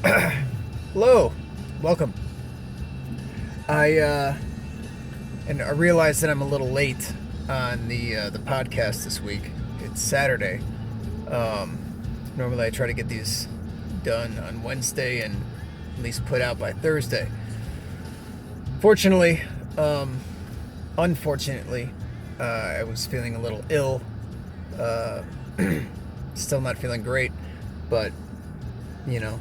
Hello, welcome. I and I realize that I'm a little late on the podcast this week. It's Saturday. Um, Normally I try to get these done on Wednesday and at least put out by Thursday. Fortunately, um, unfortunately, I was feeling a little ill. Uh, Still not feeling great, but you know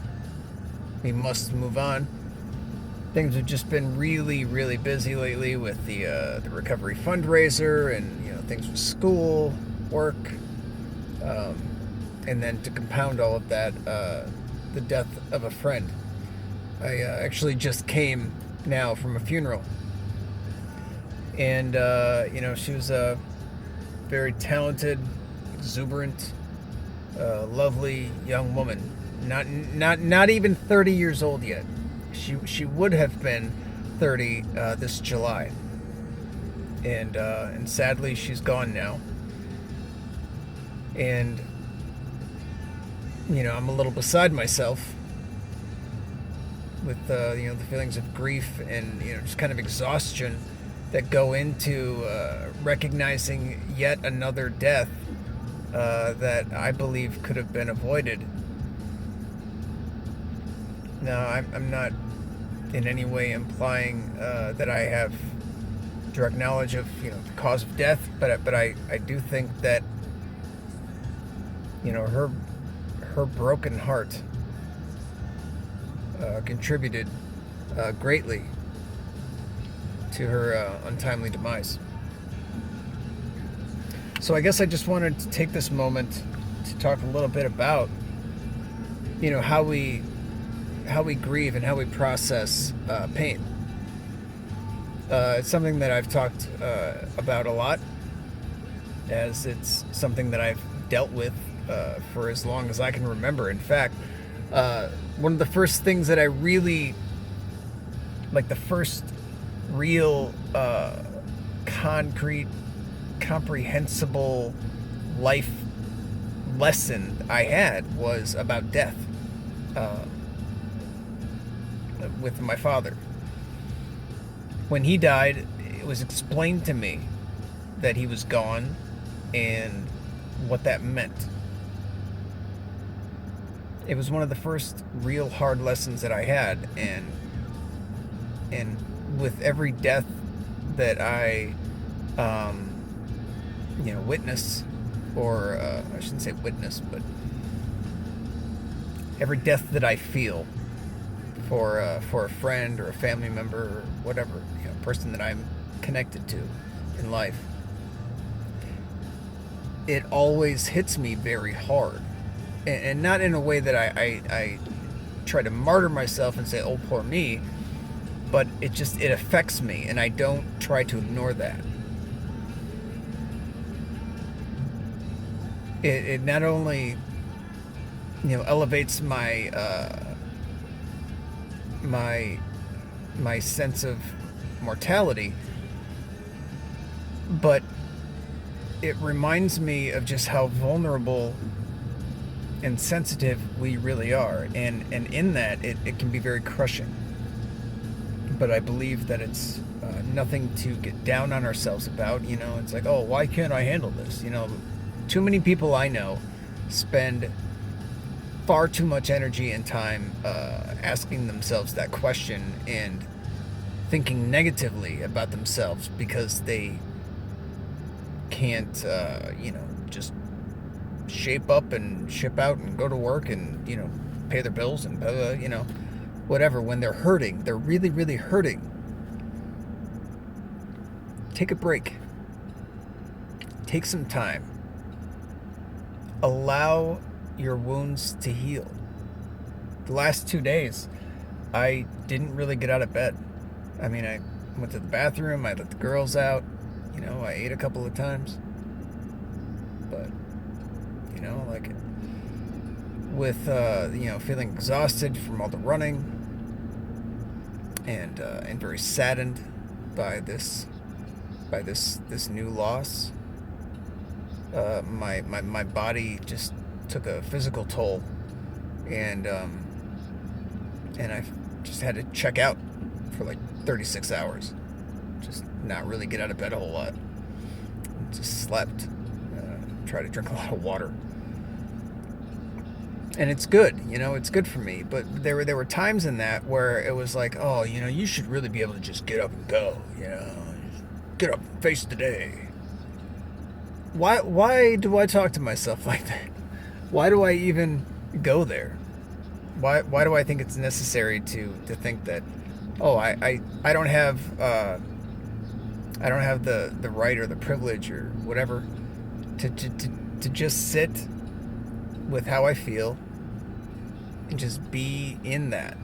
we must move on. Things have just been really, really busy lately with the recovery fundraiser, and things with school, work, um, and then to compound all of that, the death of a friend. I actually just came now from a funeral, and she was a very talented, exuberant, lovely young woman. Not even 30 years old yet. She would have been 30 this July, and sadly she's gone now. And I'm a little beside myself with the feelings of grief and just kind of exhaustion that go into recognizing yet another death that I believe could have been avoided. Now, I'm not in any way implying that I have direct knowledge of the cause of death, but I do think that her broken heart contributed greatly to her untimely demise. So I guess I just wanted to take this moment to talk a little bit about how we grieve and how we process pain. It's something that I've talked about a lot, as it's something that I've dealt with for as long as I can remember. In fact, one of the first things that I really, like, the first real concrete, comprehensible life lesson I had was about death. With my father. When he died, it was explained to me that he was gone and what that meant. It was one of the first real hard lessons that I had, and with every death that I witness, or I shouldn't say witness, but every death that I feel for a friend or a family member or whatever, person that I'm connected to in life, it always hits me very hard, and not in a way that I try to martyr myself and say, "Oh, poor me," but it affects me, and I don't try to ignore that. It not only elevates my sense of mortality, but it reminds me of just how vulnerable and sensitive we really are, and in that it can be very crushing. But I believe that it's nothing to get down on ourselves about. It's like, oh, why can't I handle this? Too many people I know spend far too much energy and time asking themselves that question and thinking negatively about themselves because they can't, just shape up and ship out and go to work and, pay their bills and, whatever. When they're hurting, they're really, really hurting. Take a break. Take some time. Allow your wounds to heal. The last 2 days, I didn't really get out of bed. I mean, I went to the bathroom, I let the girls out, I ate a couple of times. But, like, with, feeling exhausted from all the running, and very saddened by this new loss. My body just took a physical toll, and and I just had to check out for like 36 hours. Just not really get out of bed a whole lot. Just slept. Try to drink a lot of water. And it's good, it's good for me. But there were times in that where it was like, oh, you should really be able to just get up and go, get up and face the day. Why do I talk to myself like that? Why do I even go there? Why do I think it's necessary to think that, oh, I don't have the right or the privilege or whatever to just sit with how I feel and just be in that.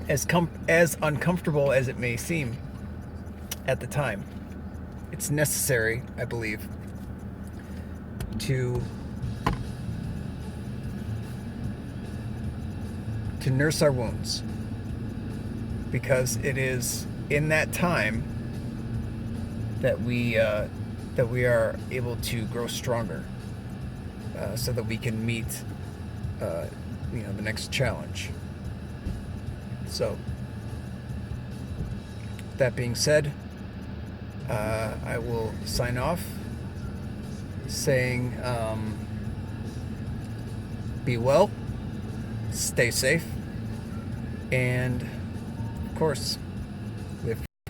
As uncomfortable as it may seem at the time, it's necessary, I believe, to nurse our wounds, because it is in that time that we are able to grow stronger, so that we can meet the next challenge. So that being said, I will sign off saying, be well, stay safe, and of course,